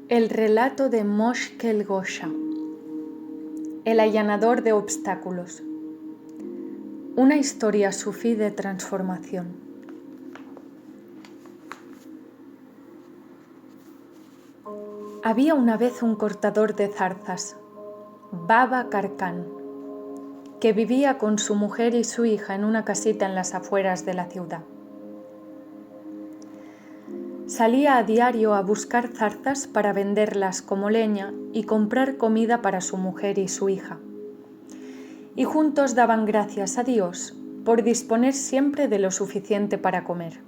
El relato de Moshkel Gosha, el allanador de obstáculos. Una historia sufí de transformación. Había una vez un cortador de zarzas, Baba Karkan, que vivía con su mujer y su hija en una casita en las afueras de la ciudad. Salía a diario a buscar zarzas para venderlas como leña y comprar comida para su mujer y su hija. Y juntos daban gracias a Dios por disponer siempre de lo suficiente para comer.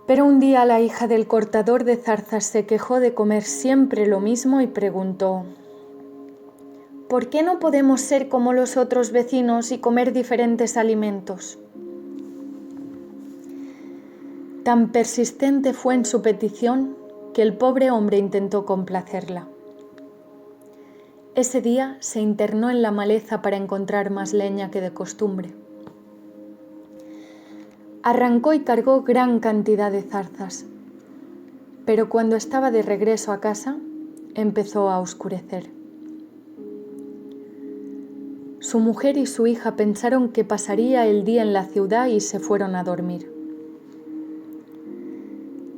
Pero un día la hija del cortador de zarzas se quejó de comer siempre lo mismo y preguntó: ¿por qué no podemos ser como los otros vecinos y comer diferentes alimentos? Tan persistente fue en su petición que el pobre hombre intentó complacerla. Ese día se internó en la maleza para encontrar más leña que de costumbre. Arrancó y cargó gran cantidad de zarzas, pero cuando estaba de regreso a casa empezó a oscurecer. Su mujer y su hija pensaron que pasaría el día en la ciudad y se fueron a dormir.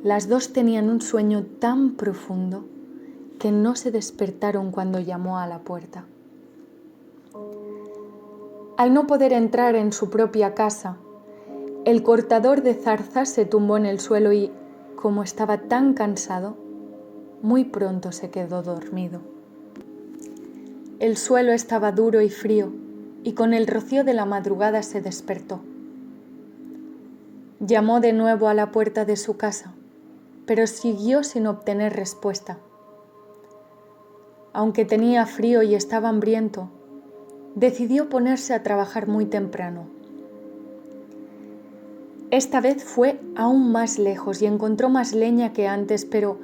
Las dos tenían un sueño tan profundo que no se despertaron cuando llamó a la puerta. Al no poder entrar en su propia casa, el cortador de zarzas se tumbó en el suelo y, como estaba tan cansado, muy pronto se quedó dormido. El suelo estaba duro y frío, y con el rocío de la madrugada se despertó. Llamó de nuevo a la puerta de su casa, pero siguió sin obtener respuesta. Aunque tenía frío y estaba hambriento, decidió ponerse a trabajar muy temprano. Esta vez fue aún más lejos y encontró más leña que antes, pero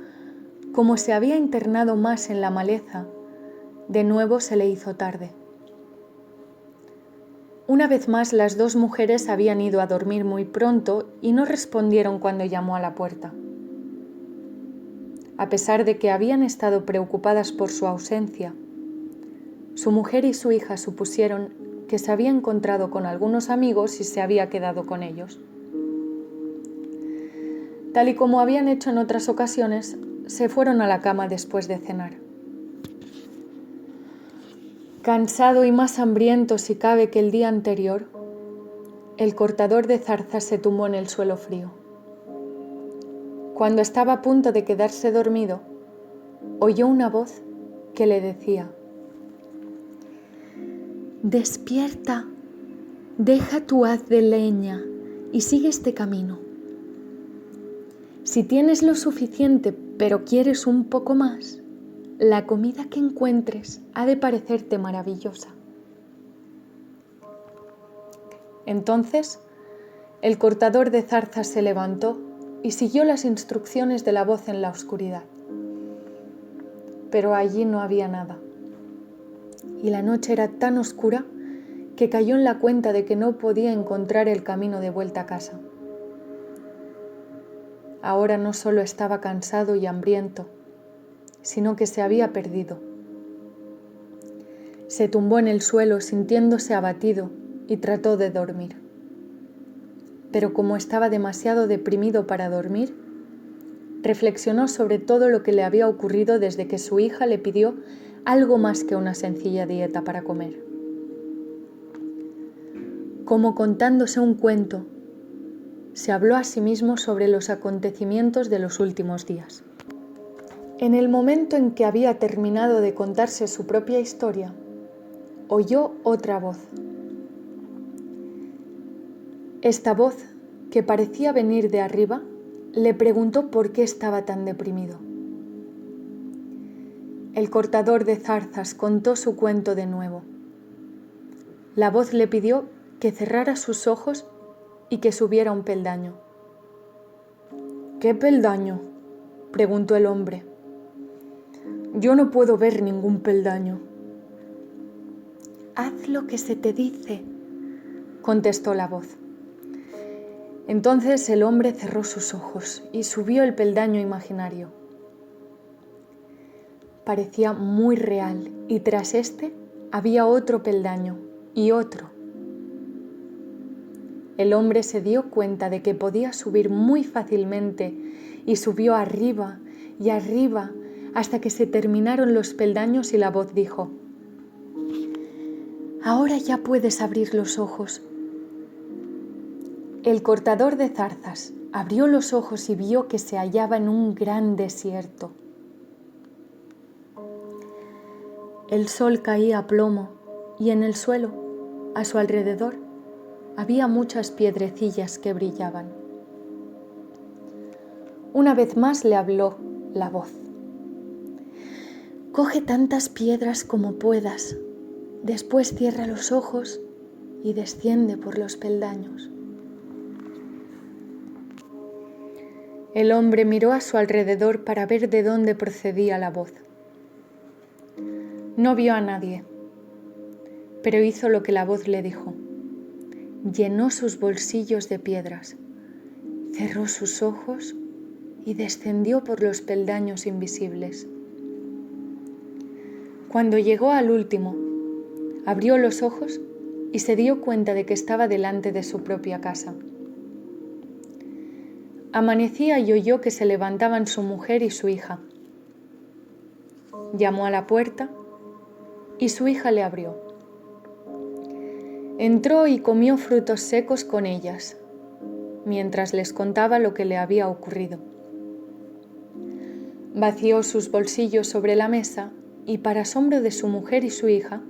como se había internado más en la maleza, de nuevo se le hizo tarde. Una vez más las dos mujeres habían ido a dormir muy pronto y no respondieron cuando llamó a la puerta. A pesar de que habían estado preocupadas por su ausencia, su mujer y su hija supusieron que se había encontrado con algunos amigos y se había quedado con ellos. Tal y como habían hecho en otras ocasiones, se fueron a la cama después de cenar. Cansado y más hambriento si cabe que el día anterior, el cortador de zarzas se tumbó en el suelo frío. Cuando estaba a punto de quedarse dormido, oyó una voz que le decía: «Despierta, deja tu haz de leña y sigue este camino. Si tienes lo suficiente pero quieres un poco más, la comida que encuentres ha de parecerte maravillosa». Entonces, el cortador de zarzas se levantó y siguió las instrucciones de la voz en la oscuridad. Pero allí no había nada. Y la noche era tan oscura que cayó en la cuenta de que no podía encontrar el camino de vuelta a casa. Ahora no solo estaba cansado y hambriento, sino que se había perdido. Se tumbó en el suelo sintiéndose abatido y trató de dormir. Pero como estaba demasiado deprimido para dormir, reflexionó sobre todo lo que le había ocurrido desde que su hija le pidió algo más que una sencilla dieta para comer. Como contándose un cuento, se habló a sí mismo sobre los acontecimientos de los últimos días. En el momento en que había terminado de contarse su propia historia, oyó otra voz. Esta voz, que parecía venir de arriba, le preguntó por qué estaba tan deprimido. El cortador de zarzas contó su cuento de nuevo. La voz le pidió que cerrara sus ojos y que subiera un peldaño. «¿Qué peldaño?», preguntó el hombre. «Yo no puedo ver ningún peldaño». «Haz lo que se te dice», contestó la voz. Entonces el hombre cerró sus ojos y subió el peldaño imaginario. Parecía muy real y tras este había otro peldaño y otro. El hombre se dio cuenta de que podía subir muy fácilmente y subió arriba y arriba hasta que se terminaron los peldaños y la voz dijo: «Ahora ya puedes abrir los ojos». El cortador de zarzas abrió los ojos y vio que se hallaba en un gran desierto. El sol caía a plomo y en el suelo, a su alrededor, había muchas piedrecillas que brillaban. Una vez más le habló la voz: «Coge tantas piedras como puedas, después cierra los ojos y desciende por los peldaños». El hombre miró a su alrededor para ver de dónde procedía la voz. No vio a nadie, pero hizo lo que la voz le dijo. Llenó sus bolsillos de piedras, cerró sus ojos y descendió por los peldaños invisibles. Cuando llegó al último, abrió los ojos y se dio cuenta de que estaba delante de su propia casa. Amanecía y oyó que se levantaban su mujer y su hija. Llamó a la puerta y su hija le abrió. Entró y comió frutos secos con ellas, mientras les contaba lo que le había ocurrido. Vació sus bolsillos sobre la mesa y, para asombro de su mujer y su hija,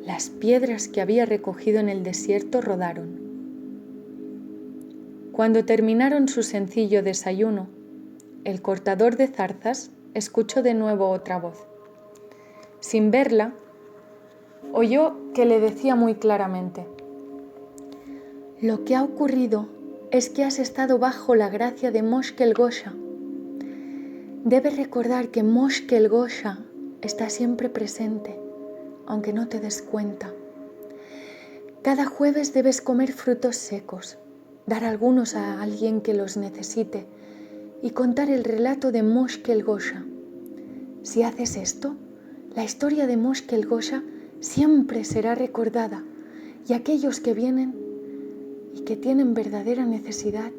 las piedras que había recogido en el desierto rodaron. Cuando terminaron su sencillo desayuno, el cortador de zarzas escuchó de nuevo otra voz. Sin verla, oyó que le decía muy claramente: «Lo que ha ocurrido es que has estado bajo la gracia de Moshkel Gosha. Debes recordar que Moshkel Gosha está siempre presente, aunque no te des cuenta. Cada jueves debes comer frutos secos, dar algunos a alguien que los necesite y contar el relato de Moshkel Gosha. Si haces esto, la historia de Moshkel Gosha siempre será recordada y aquellos que vienen y que tienen verdadera necesidad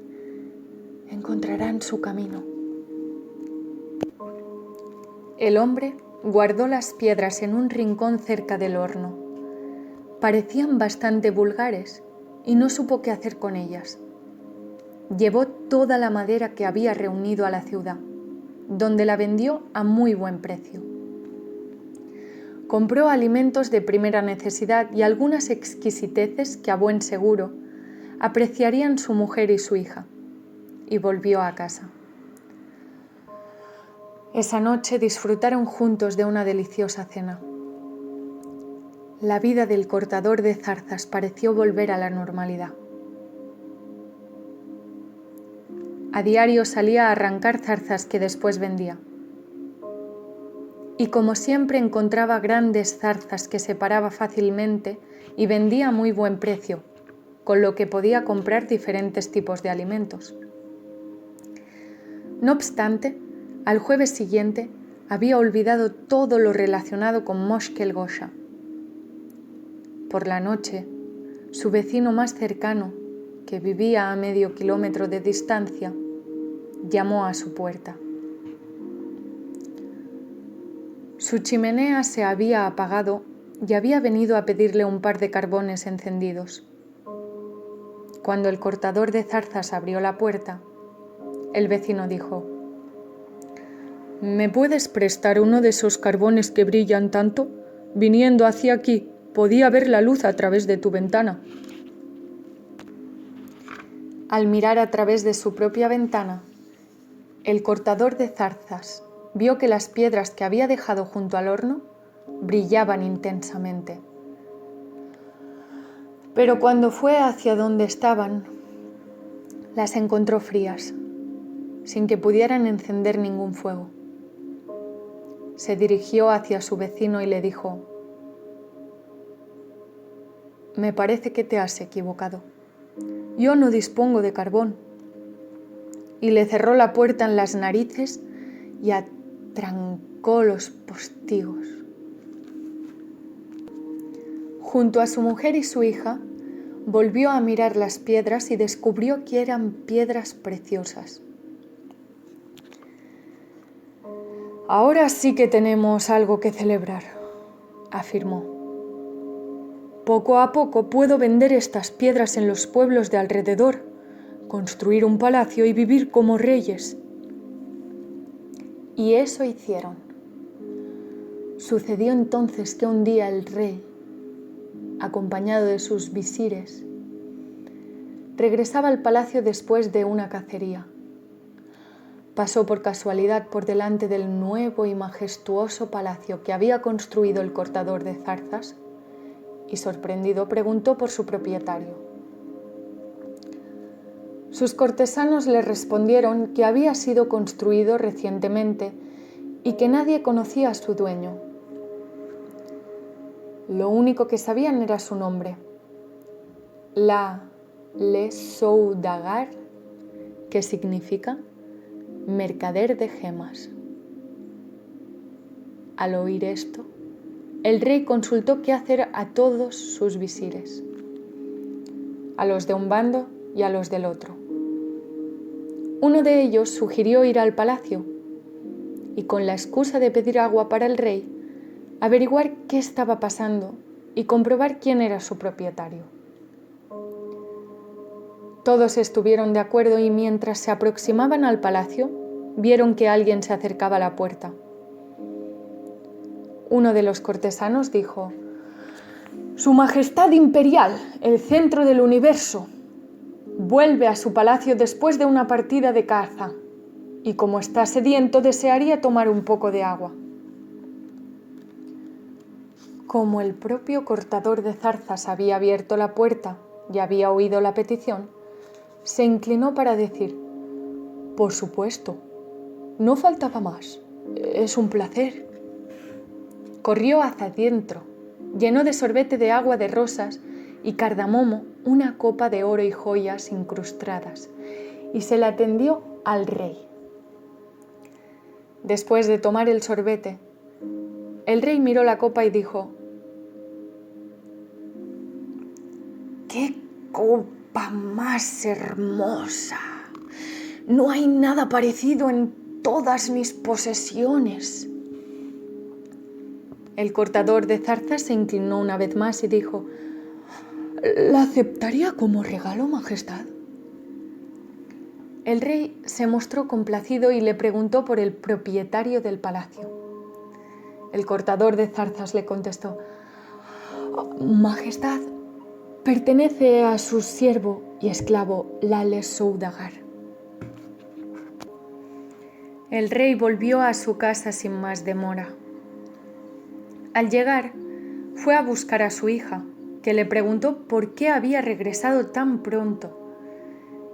encontrarán su camino». El hombre guardó las piedras en un rincón cerca del horno. Parecían bastante vulgares y no supo qué hacer con ellas. Llevó toda la madera que había reunido a la ciudad, donde la vendió a muy buen precio. Compró alimentos de primera necesidad y algunas exquisiteces que a buen seguro apreciarían su mujer y su hija, y volvió a casa. Esa noche disfrutaron juntos de una deliciosa cena. La vida del cortador de zarzas pareció volver a la normalidad. A diario salía a arrancar zarzas que después vendía. Y como siempre encontraba grandes zarzas que separaba fácilmente y vendía a muy buen precio, con lo que podía comprar diferentes tipos de alimentos. No obstante, al jueves siguiente había olvidado todo lo relacionado con Moshkel Gosha. Por la noche, su vecino más cercano, que vivía a medio kilómetro de distancia, llamó a su puerta. Su chimenea se había apagado y había venido a pedirle un par de carbones encendidos. Cuando el cortador de zarzas abrió la puerta, el vecino dijo: «¿Me puedes prestar uno de esos carbones que brillan tanto? Viniendo hacia aquí, podía ver la luz a través de tu ventana». Al mirar a través de su propia ventana, el cortador de zarzas vio que las piedras que había dejado junto al horno brillaban intensamente. Pero cuando fue hacia donde estaban, las encontró frías, sin que pudieran encender ningún fuego. Se dirigió hacia su vecino y le dijo: «Me parece que te has equivocado. Yo no dispongo de carbón. Y le cerró la puerta en las narices y atrancó los postigos. Junto a su mujer y su hija, volvió a mirar las piedras y descubrió que eran piedras preciosas. Ahora sí que tenemos algo que celebrar, afirmó. Poco a poco puedo vender estas piedras en los pueblos de alrededor, construir un palacio y vivir como reyes. Y eso hicieron. Sucedió entonces que un día el rey, acompañado de sus visires, regresaba al palacio después de una cacería. Pasó por casualidad por delante del nuevo y majestuoso palacio que había construido el cortador de zarzas y, sorprendido, preguntó por su propietario. Sus cortesanos le respondieron que había sido construido recientemente y que nadie conocía a su dueño. Lo único que sabían era su nombre, Le Soudagar, que significa mercader de gemas. Al oír esto, el rey consultó qué hacer a todos sus visires, a los de un bando y a los del otro. Uno de ellos sugirió ir al palacio y, con la excusa de pedir agua para el rey, averiguar qué estaba pasando y comprobar quién era su propietario. Todos estuvieron de acuerdo y mientras se aproximaban al palacio, vieron que alguien se acercaba a la puerta. Uno de los cortesanos dijo: «Su Majestad Imperial, el centro del universo, vuelve a su palacio después de una partida de caza y, como está sediento, desearía tomar un poco de agua». Como el propio cortador de zarzas había abierto la puerta y había oído la petición, se inclinó para decir: «Por supuesto, no faltaba más. Es un placer». Corrió hacia adentro, llenó de sorbete de agua de rosas y cardamomo una copa de oro y joyas incrustadas y se la tendió al rey. Después de tomar el sorbete, el rey miró la copa y dijo: «¡Qué copa más hermosa! No hay nada parecido en todas mis posesiones». El cortador de zarzas se inclinó una vez más y dijo: «¿La aceptaría como regalo, Majestad?». El rey se mostró complacido y le preguntó por el propietario del palacio. El cortador de zarzas le contestó: «Majestad, pertenece a su siervo y esclavo Le Soudagar». El rey volvió a su casa sin más demora. Al llegar, fue a buscar a su hija, que le preguntó por qué había regresado tan pronto,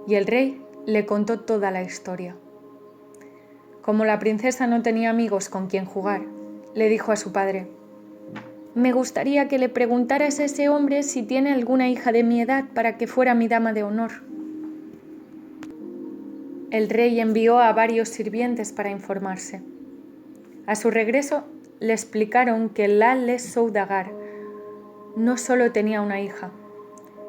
y el rey le contó toda la historia. Como la princesa no tenía amigos con quien jugar, le dijo a su padre: «Me gustaría que le preguntaras a ese hombre si tiene alguna hija de mi edad para que fuera mi dama de honor». El rey envió a varios sirvientes para informarse. A su regreso, le explicaron que Le Soudagar no solo tenía una hija,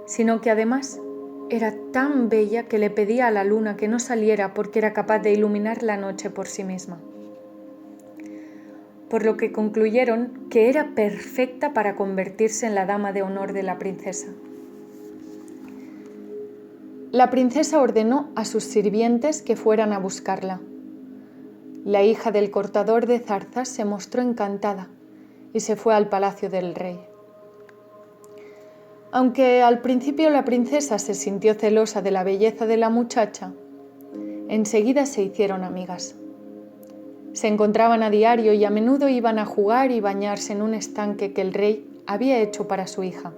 sino que además era tan bella que le pedía a la luna que no saliera porque era capaz de iluminar la noche por sí misma. Por lo que concluyeron que era perfecta para convertirse en la dama de honor de la princesa. La princesa ordenó a sus sirvientes que fueran a buscarla. La hija del cortador de zarzas se mostró encantada y se fue al palacio del rey. Aunque al principio la princesa se sintió celosa de la belleza de la muchacha, enseguida se hicieron amigas. Se encontraban a diario y a menudo iban a jugar y bañarse en un estanque que el rey había hecho para su hija.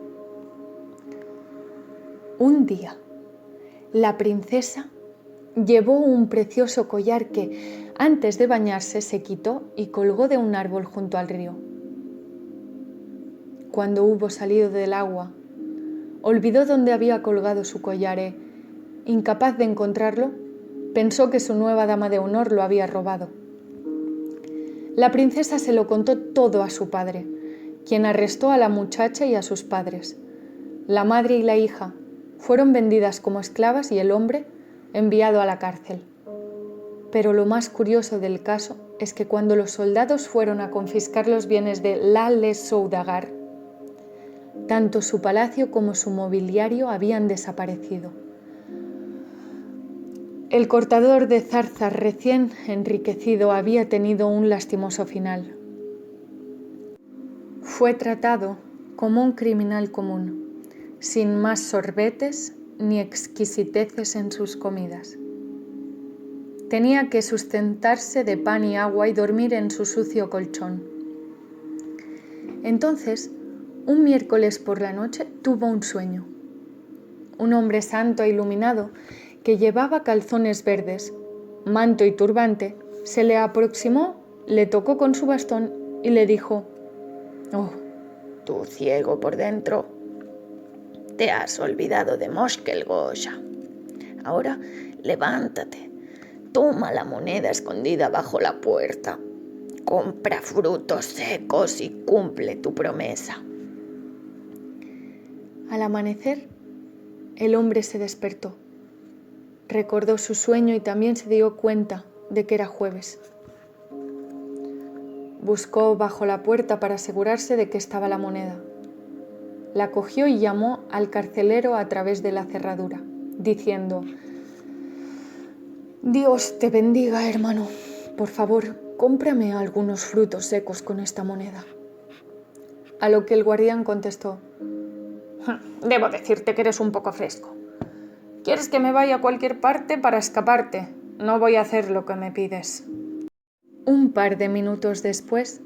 Un día, la princesa llevó un precioso collar que, antes de bañarse, se quitó y colgó de un árbol junto al río. Cuando hubo salido del agua, olvidó dónde había colgado su collar incapaz de encontrarlo, pensó que su nueva dama de honor lo había robado. La princesa se lo contó todo a su padre, quien arrestó a la muchacha y a sus padres. La madre y la hija fueron vendidas como esclavas y el hombre enviado a la cárcel. Pero lo más curioso del caso es que cuando los soldados fueron a confiscar los bienes de Lale Soudagar, tanto su palacio como su mobiliario habían desaparecido. El cortador de zarzas recién enriquecido había tenido un lastimoso final. Fue tratado como un criminal común, sin más sorbetes ni exquisiteces en sus comidas. Tenía que sustentarse de pan y agua y dormir en su sucio colchón. Entonces, un miércoles por la noche tuvo un sueño. Un hombre santo e iluminado que llevaba calzones verdes, manto y turbante, se le aproximó, le tocó con su bastón y le dijo: «Oh, tú ciego por dentro, te has olvidado de Moskel Gosha. Ahora levántate, toma la moneda escondida bajo la puerta, compra frutos secos y cumple tu promesa». Al amanecer, el hombre se despertó. Recordó su sueño y también se dio cuenta de que era jueves. Buscó bajo la puerta para asegurarse de que estaba la moneda. La cogió y llamó al carcelero a través de la cerradura, diciendo: «Dios te bendiga, hermano. Por favor, cómprame algunos frutos secos con esta moneda». A lo que el guardián contestó: «Debo decirte que eres un poco fresco. ¿Quieres que me vaya a cualquier parte para escaparte? No voy a hacer lo que me pides». Un par de minutos después,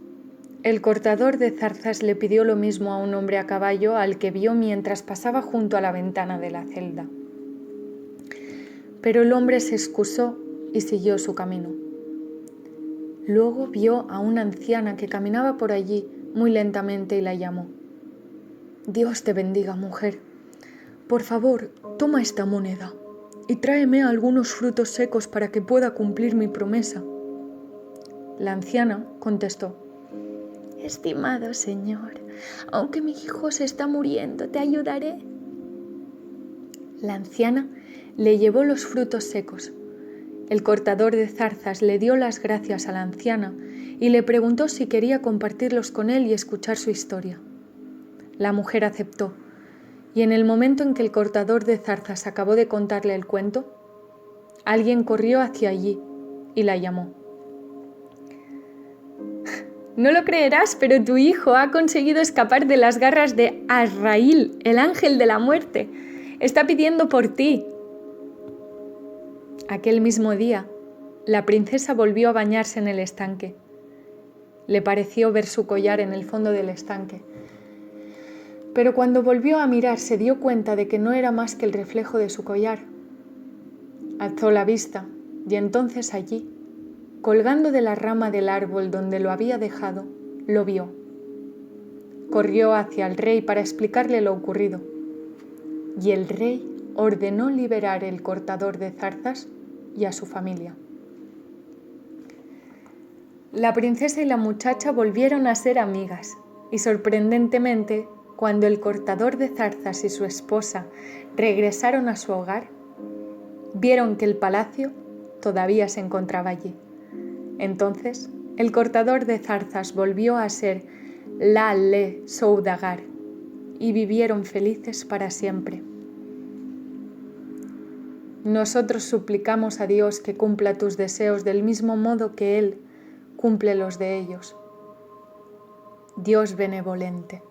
el cortador de zarzas le pidió lo mismo a un hombre a caballo al que vio mientras pasaba junto a la ventana de la celda. Pero el hombre se excusó y siguió su camino. Luego vio a una anciana que caminaba por allí muy lentamente y la llamó: «Dios te bendiga, mujer. Por favor, toma esta moneda y tráeme algunos frutos secos para que pueda cumplir mi promesa». La anciana contestó: «Estimado señor, aunque mi hijo se está muriendo, te ayudaré». La anciana le llevó los frutos secos. El cortador de zarzas le dio las gracias a la anciana y le preguntó si quería compartirlos con él y escuchar su historia. La mujer aceptó, y en el momento en que el cortador de zarzas acabó de contarle el cuento, alguien corrió hacia allí y la llamó. «No lo creerás, pero tu hijo ha conseguido escapar de las garras de Azraíl, el ángel de la muerte. Está pidiendo por ti». Aquel mismo día, la princesa volvió a bañarse en el estanque. Le pareció ver su collar en el fondo del estanque. Pero cuando volvió a mirar se dio cuenta de que no era más que el reflejo de su collar. Alzó la vista y entonces allí, colgando de la rama del árbol donde lo había dejado, lo vio. Corrió hacia el rey para explicarle lo ocurrido, y el rey ordenó liberar el cortador de zarzas y a su familia. La princesa y la muchacha volvieron a ser amigas, y sorprendentemente, cuando el cortador de zarzas y su esposa regresaron a su hogar, vieron que el palacio todavía se encontraba allí. Entonces, el cortador de zarzas volvió a ser Lale Soudagar y vivieron felices para siempre. Nosotros suplicamos a Dios que cumpla tus deseos del mismo modo que Él cumple los de ellos. Dios benevolente.